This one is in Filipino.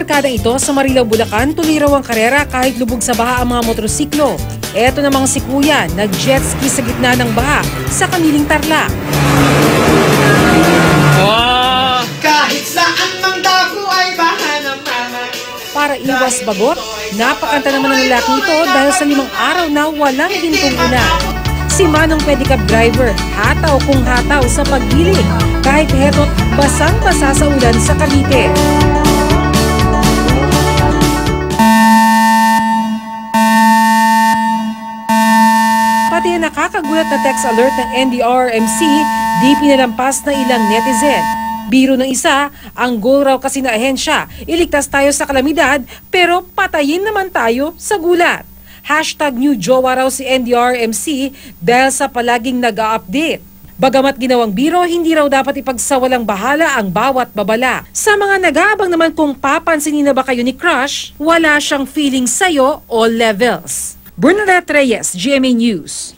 barkadang ito sa Marilao, Bulacan, tuloy raw ang karera kahit lubog sa baha ang mga motorsiklo. Eto namang si Kuya, nag-jet ski sa gitna ng baha sa Kamiling, Tarlac. Kahit saan mang dako ay baha ng mama. Para iwas bagot, napakanta naman ng lalaki ito dahil sa 5 araw na walang hintong ulan. Si Manong pedicab driver, hataw kung hataw sa pagdilig kahit heto't basang-basa sa ulan sa Cavite. Pati ang nakakagulat na text alert ng NDRRMC, di pinalampas na ilang netizen. Biro ng isa, ang goal raw kasi na ahensya, iligtas tayo sa kalamidad pero patayin naman tayo sa gulat. #NewJowa raw si NDRRMC dahil sa palaging nag-a-update. Bagamat ginawang biro, hindi raw dapat ipagsawalang bahala ang bawat babala. Sa mga nag-aabang naman kung papansinin na ba kayo ni Crush, wala siyang feeling sayo all levels. Bernadette Reyes, GMA News.